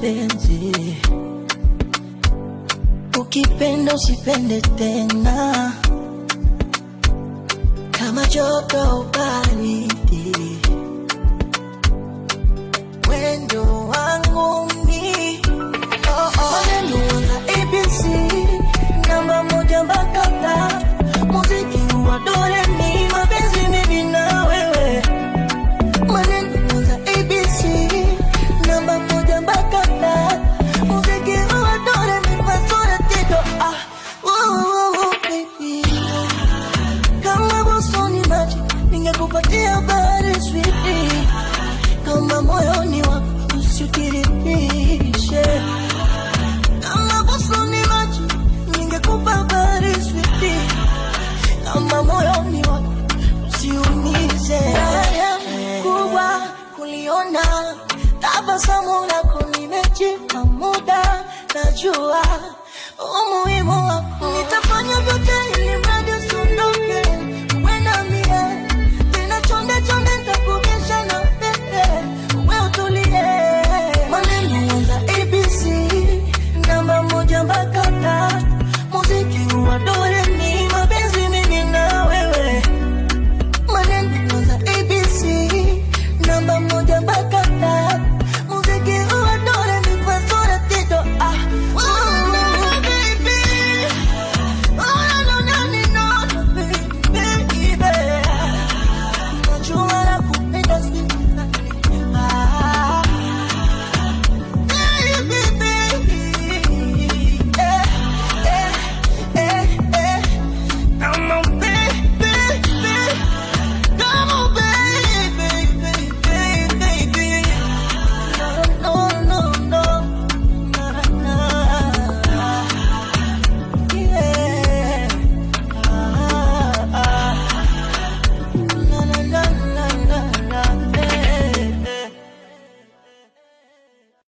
mapenzi, ukipenda usipende tena, kama joto baridi, wendo wangu mi. Maneno wanga ABC, namba moja mpaka ta, muziki wa dole ni mapenzi mimi na wewe. Maneno wanga ABC, namba moja mpaka ta, muziki wa dole ni fasora tito. Baby, kama bosoni maji ningekupatia habari sweetie, kama moyoni wako usitiribishe, kama bosoni maji ningekupa habari sweetie, kama moyoni wako usiumize. Haya kubwa kuliona tabasamu lako, nimejipa muda, najua